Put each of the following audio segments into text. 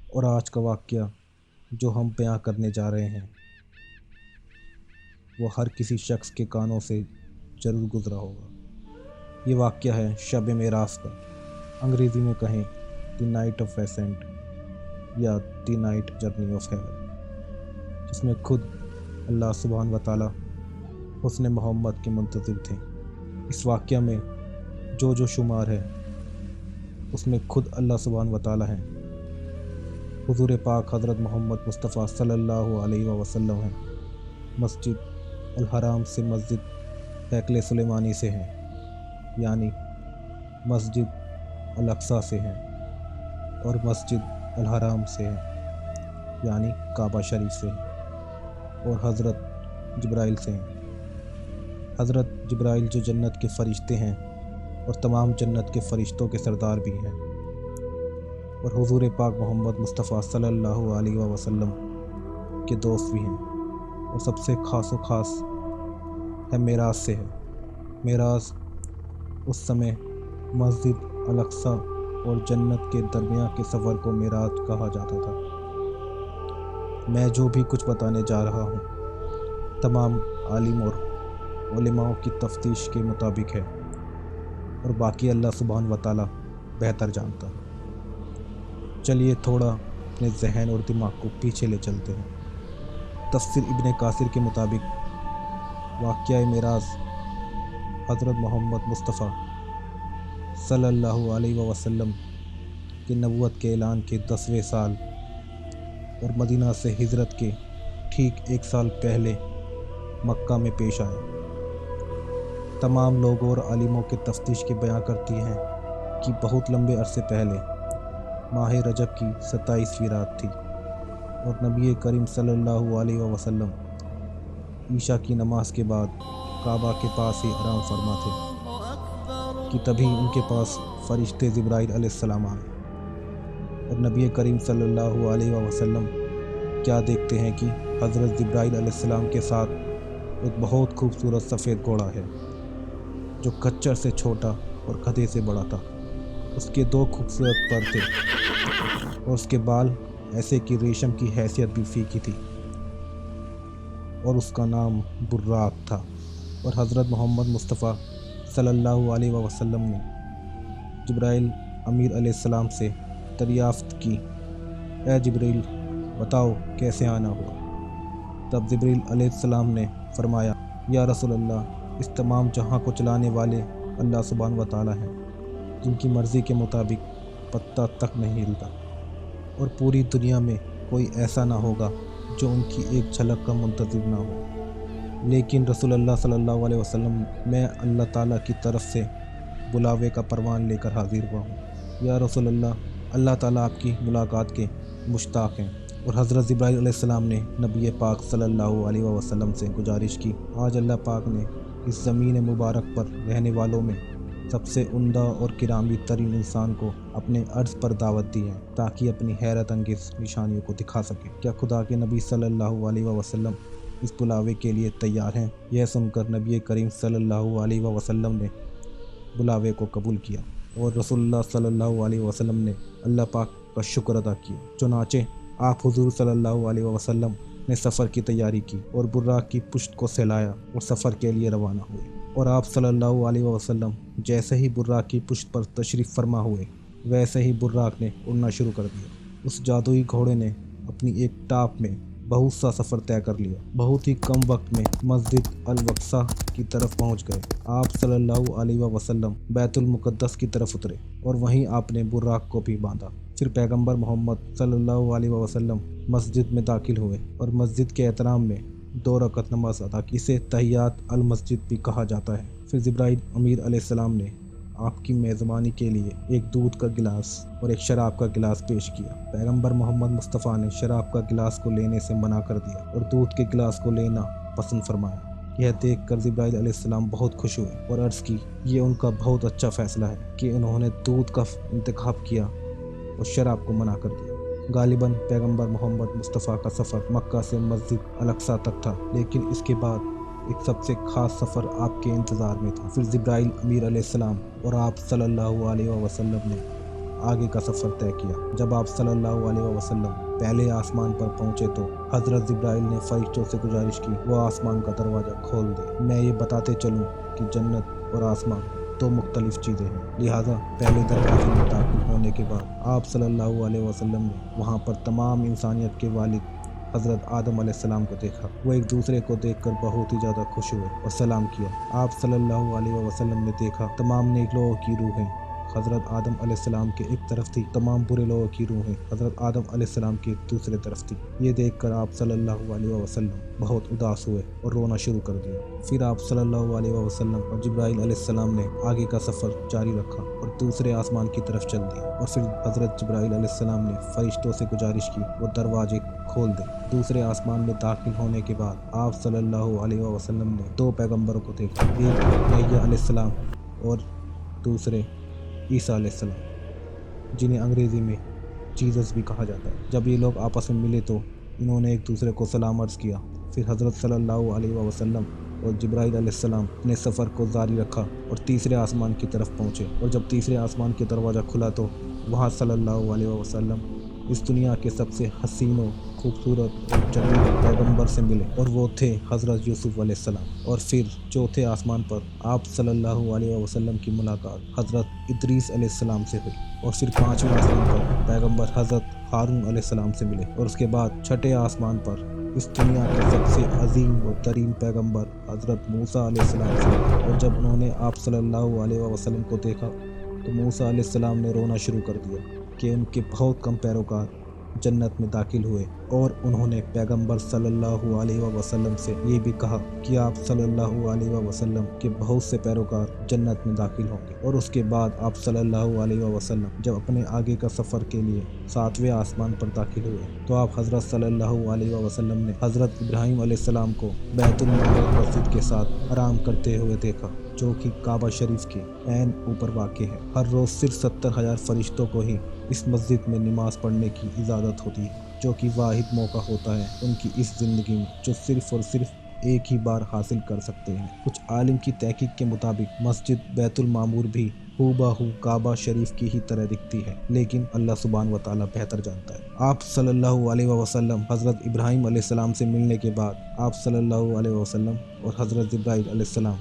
اور آج کا واقعہ جو ہم بیان کرنے جا رہے ہیں وہ ہر کسی شخص کے کانوں سے ضرور گزرا ہوگا۔ یہ واقعہ ہے شب معراج کا، انگریزی میں کہیں دی نائٹ آف اسینٹ یا the knight journey of heaven, جس میں خود اللہ سبحانہ و تعالیٰ حسن محمد کے منتظر تھے۔ اس واقعہ میں جو شمار ہے اس میں خود اللہ سبحانہ و تعالیٰ ہیں، حضور پاک حضرت محمد مصطفیٰ صلی اللہ علیہ وسلم ہیں، مسجد الحرام سے مسجد ہیکل سلیمانی سے ہیں، یعنی مسجد الاقصی سے ہیں، اور مسجد الحرام سے ہیں، یعنی کعبہ شریف سے ہیں، اور حضرت جبرائیل سے ہیں۔ حضرت جبرائیل جو جنت کے فرشتے ہیں اور تمام جنت کے فرشتوں کے سردار بھی ہیں، اور حضور پاک محمد مصطفیٰ صلی اللہ علیہ وسلم کے دوست بھی ہیں، اور سب سے خاص و خاص ہے معراج سے ہے۔ معراج اس سمے مسجد الاقصی اور جنت کے درمیان کے سفر کو معراج کہا جاتا تھا۔ میں جو بھی کچھ بتانے جا رہا ہوں تمام عالم اور علماء کی تفتیش کے مطابق ہے، اور باقی اللہ سبحانہ و تعالیٰ بہتر جانتا ہے۔ چلیے تھوڑا اپنے ذہن اور دماغ کو پیچھے لے چلتے ہیں۔ تفسیر ابن کثیر کے مطابق واقعہ معراج حضرت محمد مصطفیٰ صلی اللہ علیہ وسلم کے نبوت کے اعلان کے 10ویں سال اور مدینہ سے ہجرت کے ٹھیک 1 سال پہلے مکہ میں پیش آیا۔ تمام لوگوں اور عالموں کے تفتیش کے بیان کرتی ہیں کہ بہت لمبے عرصے پہلے ماہ رجب کی 27ویں رات تھی، اور نبی کریم صلی اللہ علیہ وسلم عشاء کی نماز کے بعد کعبہ کے پاس ہی آرام فرما تھے کہ تبھی ان کے پاس فرشتے جبرائیل علیہ السلام آئے، اور نبی کریم صلی اللہ علیہ وسلم کیا دیکھتے ہیں کہ حضرت جبرائیل علیہ السلام کے ساتھ ایک بہت خوبصورت سفید گھوڑا ہے جو کچر سے چھوٹا اور گدھے سے بڑا تھا۔ اس کے 2 خوبصورت پر تھے اور اس کے بال ایسے کہ ریشم کی حیثیت بھی پھیکی تھی، اور اس کا نام براق تھا۔ اور حضرت محمد مصطفیٰ صلی اللہ علیہ وسلم نے جبرائیل امیر علیہ السلام سے دریافت کی، اے جبرائیل بتاؤ کیسے آنا ہوا؟ تب جبرائیل علیہ السلام نے فرمایا، یا رسول اللہ، اس تمام جہاں کو چلانے والے اللہ سبحانہ و تعالیٰ ہیں، جن کی مرضی کے مطابق پتہ تک نہیں ہلتا، اور پوری دنیا میں کوئی ایسا نہ ہوگا جو ان کی ایک جھلک کا منتظر نہ ہو۔ لیکن رسول اللہ صلی اللہ علیہ وسلم، میں اللہ تعالیٰ کی طرف سے بلاوے کا پروان لے کر حاضر ہوا ہوں۔ یا رسول اللہ، اللہ تعالیٰ آپ کی ملاقات کے مشتاق ہیں۔ اور حضرت جبرائیل علیہ السلام نے نبی پاک صلی اللہ علیہ وسلم سے گزارش کی، آج اللہ پاک نے اس زمین مبارک پر رہنے والوں میں سب سے عمدہ اور گرامی ترین انسان کو اپنے عرض پر دعوت دی ہے تاکہ اپنی حیرت انگیز نشانیوں کو دکھا سکے۔ کیا خدا کے نبی صلی اللہ علیہ وسلم اس بلاوے کے لیے تیار ہیں؟ یہ سن کر نبی کریم صلی اللہ علیہ وسلم نے بلاوے کو قبول کیا، اور رسول اللہ صلی اللہ علیہ وسلم نے اللہ پاک کا شکر ادا کیا۔ چنانچہ آپ حضور صلی اللہ علیہ وسلم نے سفر کی تیاری کی اور براق کی پشت کو سہلایا اور سفر کے لیے روانہ ہوئے، اور آپ صلی اللہ علیہ وسلم جیسے ہی براق کی پشت پر تشریف فرما ہوئے ویسے ہی براق نے اڑنا شروع کر دیا۔ اس جادوئی گھوڑے نے اپنی ایک ٹاپ میں بہت سا سفر طے کر لیا۔ بہت ہی کم وقت میں مسجد الاقصی کی طرف پہنچ گئے۔ آپ صلی اللہ علیہ وسلم بیت المقدس کی طرف اترے، اور وہیں آپ نے براق کو بھی باندھا۔ پھر پیغمبر محمد صلی اللہ علیہ وسلم مسجد میں داخل ہوئے اور مسجد کے احترام میں 2 رکعت نماز ادا کی۔ اسے تحیات المسجد بھی کہا جاتا ہے۔ پھر جبرائیل امیر علیہ السلام نے آپ کی میزبانی کے لیے ایک دودھ کا گلاس اور ایک شراب کا گلاس پیش کیا۔ پیغمبر محمد مصطفیٰ نے شراب کا گلاس کو لینے سے منع کر دیا اور دودھ کے گلاس کو لینا پسند فرمایا۔ یہ دیکھ کر جبرائیل علیہ السلام بہت خوش ہوئے اور عرض کی، یہ ان کا بہت اچھا فیصلہ ہے کہ انہوں نے دودھ کا انتخاب کیا اور شراب کو منع کر دیا۔ غالباً پیغمبر محمد مصطفیٰ کا سفر مکہ سے مسجد الاقصی تک تھا، لیکن اس کے بعد ایک سب سے خاص سفر آپ کے انتظار میں تھا۔ پھر جبرائیل امیر علیہ السلام اور آپ صلی اللہ علیہ وسلم نے आगे का सफ़र तय किया। जब आप सल्लल्लाहु अलैहि वसल्लम पहले आसमान पर पहुंचे तो हज़रत जिब्राइल ने फरिश्तों से गुजारिश की वो आसमान का दरवाज़ा खोल दे। मैं ये बताते चलूं कि जन्नत और आसमान दो मुख्तलिफ चीज़ें हैं, लिहाजा पहले दरवाजे में दाखिल होने के बाद आप सल्लल्लाहु अलैहि वसल्लम ने वहाँ पर तमाम इंसानियत के वालिद हज़रत आदम अलैहिस्सलाम को देखा। वो एक दूसरे को देखकर बहुत ही ज़्यादा खुश हुए और सलाम किया। आप सल्लल्लाहु अलैहि वसल्लम ने देखा तमाम नेक लोगों की रूहें हज़रत आदम अलैहिस्सलाम के एक तरफ थी, तमाम बुरे लोगों की रूहें हज़रत आदम अलैहिस्सलाम की दूसरे तरफ थी। ये देखकर आप सल्लल्लाहु अलैहि वसल्लम बहुत उदास हुए और रोना शुरू कर दिया। फिर आप सल्लल्लाहु अलैहि वसल्लम और जिब्राइल अलैहिस्सलाम ने आगे का सफ़र जारी रखा और दूसरे आसमान की तरफ चल दिए। और फिर हज़रत जिब्राइल अलैहिस्सलाम ने फरिश्तों से गुजारिश की वो दरवाजे खोल दे। दूसरे आसमान में दाखिल होने के बाद आप सल्लल्लाहु अलैहि वसल्लम ने दो पैगंबरों को देखा, एक यहया अलैहिस्सलाम और दूसरे ईसा अलैहिस्सलाम, जिन्हें अंग्रेज़ी में जीसस भी कहा जाता है। जब ये लोग आपस में मिले तो इन्होंने एक दूसरे को सलाम अर्ज़ किया। फिर हज़रत सल्लल्लाहु अलैहि वसल्लम और जिब्राइल अलैहिस्सलाम अपने सफ़र को जारी रखा और तीसरे आसमान की तरफ पहुँचे। और जब तीसरे आसमान का दरवाज़ा खुला तो वहाँ सल्लल्लाहु अलैहि वसल्लम इस दुनिया के सबसे हसीन और खूबसूरत और जलील पैगंबर से मिले और वो थे हज़रत यूसुफ अलैहिस्सलाम। और फिर चौथे आसमान पर आप सल्लल्लाहु अलैहि वसल्लम की मुलाकात हज़रत इदरीस अलैहिस्सलाम से हुई। और फिर पाँचवें आसमान पर पैगंबर हज़रत हारून अलैहिस्सलाम से मिले। और उसके बाद छठे आसमान पर इस दुनिया के सबसे अजीम और तरीन पैगंबर हज़रत मूसा अलैहिस्सलाम से मिले। और जब उन्होंने आप सल्लल्लाहु अलैहि वसल्लम को देखा तो मूसा अलैहिस्सलाम ने रोना शुरू कर दिया कि उनके बहुत कम पैरोकार जन्नत में दाखिल हुए। और उन्होंने पैगंबर सल्लल्लाहु अलैहि वसल्लम से ये भी कहा कि आप सल्लल्लाहु अलैहि वसल्लम के बहुत से पैरोकार जन्नत में दाखिल होंगे। और उसके बाद आप सल्लल्लाहु अलैहि वसल्लम जब अपने आगे का सफ़र के लिए सातवें आसमान पर दाखिल हुए तो आप हज़रत सल्लल्लाहु अलैहि वसल्लम ने हज़रत इब्राहीम अलैहिस्सलाम को बैतुल मामूर मस्जिद के साथ आराम करते हुए देखा, जो कि काबा शरीफ के ऐन ऊपर वाक़ है। हर रोज़ सिर्फ 70,000 फरिश्तों को ही इस मस्जिद में नमाज पढ़ने की इजाज़त होती है, जो कि वाहिद मौका होता है उनकी इस ज़िंदगी में जो सिर्फ़ और सिर्फ एक ही बार हासिल कर सकते हैं। कुछ आलिम की तहकीक के मुताबिक मस्जिद बैतुल मामूर भी हूबहू काबा शरीफ की ही तरह दिखती है, लेकिन अल्लाह सुब्हान व तआला बेहतर जानता है। आप सल्लल्लाहु अलैहि वसल्लम हज़रत इब्राहीम अलैहिस्सलाम से मिलने के बाद आप सल्लल्लाहु अलैहि वसल्लम और हज़रत जिब्राइल अलैहिस्सलाम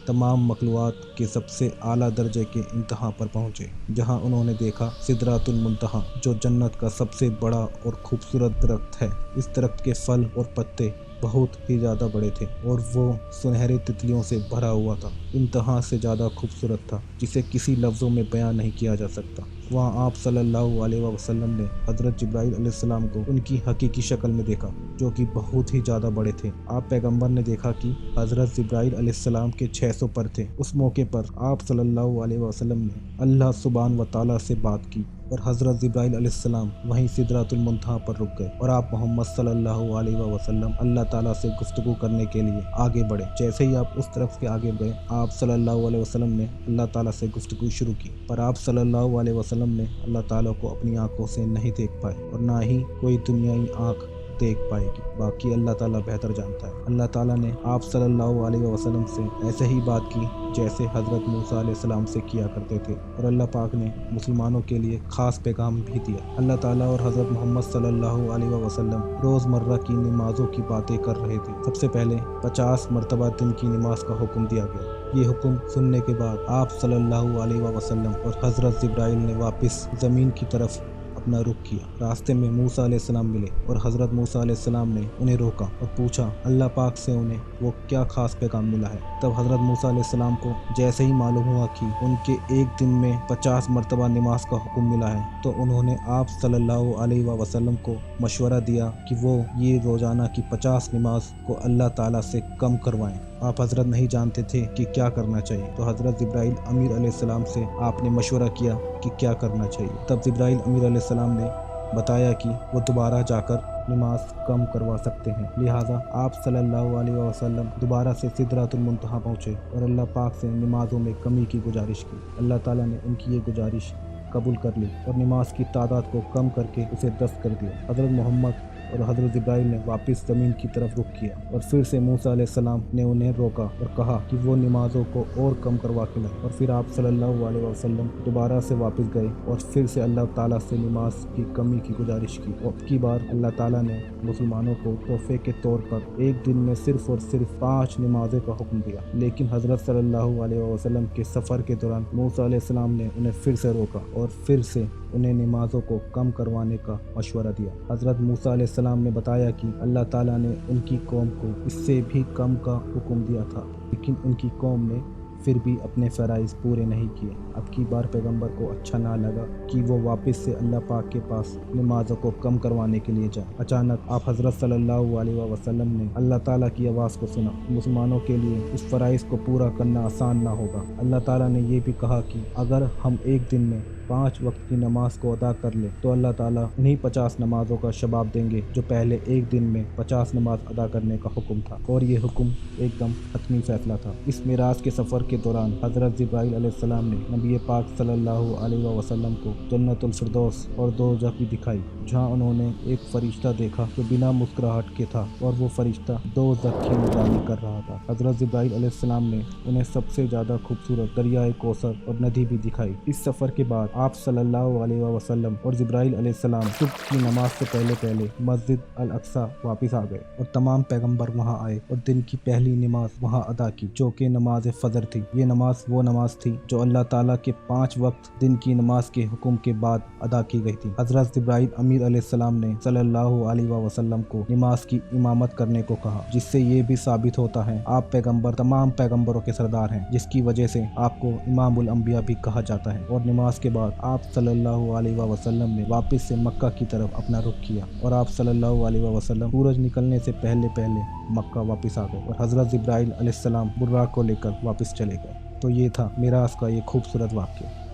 तमाम मखलूक़ात के सबसे आला दर्जे के इंतहा पर पहुँचे, जहाँ उन्होंने देखा सिदरातुल मुंतहा, जो जन्नत का सबसे बड़ा और खूबसूरत दरख्त है। इस दरख्त के फल और पत्ते बहुत ही ज़्यादा बड़े थे और वो सुनहरे तितलियों से भरा हुआ था, इंतहा से ज़्यादा खूबसूरत था, जिसे किसी लफ्ज़ों में बयान नहीं किया जा सकता। वहाँ आप सल्लल्लाहु अलैहि वसल्लम ने हज़रत जिब्राइल अलैहिस्सलाम को उनकी हकीकी शक्ल में देखा, जो कि बहुत ही ज़्यादा बड़े थे। आप पैगंबर ने देखा कि हज़रत जिब्राइल अलैहिस्सलाम के 600 पर थे। उस मौके पर आप सल्लल्लाहु अलैहि वसल्लम ने अल्लाह सुब्हान व तआला से बात की और हज़रत जिब्राइल अलैहिस्सलाम वहीं सिदरातुल मुंतहा पर रुक गए और आप मोहम्मद सल्लल्लाहु अलैहि वसल्लम अल्लाह ताला से गुफ्तगू करने के लिए आगे बढ़े। जैसे ही आप उस तरफ के आगे बढ़े, आप सल्लल्लाहु अलैहि वसल्लम ने अल्लाह ताला से गुफ्तगू शुरू की, पर आप सल्लल्लाहु अलैहि वसल्लम ने अल्लाह ताला को अपनी आंखों से नहीं देख पाए और ना ही कोई दुनियाई आंख देख पाएगी। बाकी अल्लाह ताला बेहतर जानता है। अल्लाह ताला ने आप सल्लल्लाहु अलैहि वसल्लम से ऐसे ही बात की जैसे हज़रत मूसा अलैहिस्सलाम से किया करते थे और अल्लाह पाक ने मुसलमानों के लिए ख़ास पैगाम भी दिया। अल्लाह ताला और हज़रत मोहम्मद सल्लल्लाहु अलैहि वसल्लम रोज़मर्रा की नमाज़ों की बातें कर रहे थे। सबसे पहले 50 मरतबा दिन की नमाज का हुक्म दिया गया। ये हुक्म सुनने के बाद आप सल्लल्लाहु अलैहि वसल्लम और हज़रत जिब्राइल ने वापस ज़मीन की तरफ अपना रुख किया। रास्ते में मूसा अलैहिस्सलाम मिले और हज़रत मूसा अलैहिस्सलाम ने उन्हें रोका और पूछा अल्लाह पाक से उन्हें वो क्या खास पैगाम मिला है। तब हज़रत मूसा अलैहिस्सलाम को जैसे ही मालूम हुआ कि उनके एक दिन में 50 मरतबा नमाज का हुक्म मिला है, तो उन्होंने आप सल्लल्लाहु अलैहि वसल्लम को मशवरा दिया कि वो ये रोज़ाना की 50 नमाज को अल्लाह ताला से कम करवाएं। आप हज़रत नहीं जानते थे कि क्या करना चाहिए, तो हज़रत जिब्राइल अमीर अलैहिस्सलाम से आपने मशवरा किया कि क्या करना चाहिए। तब जिब्राइल अमीर अलैहिस्सलाम ने बताया कि वो दोबारा जाकर नमाज कम करवा सकते हैं। लिहाजा आप सल्लल्लाहु अलैहि वसल्लम दोबारा से सिदरातुल मुंतहा पहुँचे और अल्लाह पाक से नमाजों में कमी की गुजारिश की। अल्लाह ताला ने उनकी ये गुजारिश कबूल कर ली और नमाज की तादाद को कम करके उसे 10 कर दिया। हज़रत मोहम्मद और हज़रत जिब्राइल ने वापस ज़मीन की तरफ रुख किया और फिर से मूसा अलैहिस्सलाम ने उन्हें रोका और कहा कि वो नमाज़ों को और कम करवा के लाए। और फिर आप सल्लल्लाहु अलैहि वसल्लम दोबारा से वापस गए और फिर से अल्लाह ताला से नमाज की कमी की गुजारिश की। और की बार अल्लाह ताला ने मुसलमानों को तोहफे के तौर पर एक दिन में सिर्फ और सिर्फ 5 नमाज़ों का हुक्म दिया। लेकिन हज़रत सल्लल्लाहु अलैहि वसल्लम के सफ़र के दौरान मूसा अलैहिस्सलाम ने उन्हें फिर से रोका और फिर से उन्हें नमाज़ों को कम करवाने का मशवरा दिया। हज़रत मूसा अलैहिस्सलाम ने बताया कि अल्लाह ताला ने उनकी कौम को इससे भी कम का हुक्म दिया था, लेकिन उनकी कौम ने फिर भी अपने फ़राइज़ पूरे नहीं किए। अब की बार पैगंबर को अच्छा ना लगा कि वो वापस से अल्लाह पाक के पास नमाज़ों को कम करवाने के लिए जाए। अचानक आप हज़रत सल्लल्लाहु अलैहि वसल्लम ने अल्लाह ताला की आवाज़ को सुना। मुसलमानों के लिए उस फ़राइज़ को पूरा करना आसान ना होगा। अल्लाह ताला ने ये भी कहा कि अगर हम एक दिन में 5 वक्त की नमाज को अदा कर ले तो अल्लाह ताला उन्हीं 50 नमाजों का शबाब देंगे जो पहले एक दिन में 50 नमाज अदा करने का हुक्म था। और ये हुक्म एकदम हतमी फैसला था। इस मिराज के सफ़र के दौरान हज़रत जिब्राइल अलैहिस्सलाम ने नबी पाक सल्लल्लाहु अलैहि वसल्लम को जन्नतुल फिरदौस और दोज़ख भी दिखाई, जहाँ उन्होंने एक फरिश्ता देखा जो बिना मुस्कुराहट के था और वो फरिश्ता दोज़ख की निगरानी कर रहा था। हज़रत जिब्राइल अलैहिस्सलाम ने उन्हें सबसे ज़्यादा खूबसूरत दरियाए कौसर और नदी भी दिखाई। इस सफ़र के बाद आप सल्लल्लाहु अलैहि वसल्लम और जिब्राइल अलैहिस्सलाम सुबह की नमाज से पहले मस्जिद अल अक्सा वापस आ गए और तमाम पैगंबर वहां आए और दिन की पहली नमाज वहां अदा की, जो कि नमाज फजर थी। ये नमाज वो नमाज थी जो अल्लाह ताला के 5 वक्त दिन की नमाज के हुक्म के बाद अदा की गई थी। हज़रत जिब्राइल अमीर अलैहिस्सलाम ने सल्लल्लाहु अलैहि वसल्लम को नमाज की इमामत करने को कहा, जिससे ये भी साबित होता है आप पैगंबर तमाम पैगंबरों के सरदार हैं, जिसकी वजह से आपको इमामुल अंबिया भी कहा जाता है। और नमाज के बाद आप सल्लल्लाहु अलैहि वसल्लम ने वापस से मक्का की तरफ अपना रुख किया और आप सल्लल्लाहु अलैहि वसल्लम सूरज निकलने से पहले मक्का वापस आ गए और हज़रत जिब्राइल अलैहिस्सलाम बुर्राक को लेकर वापस चले गए। तो ये था मिराज का ये खूबसूरत वाक़या।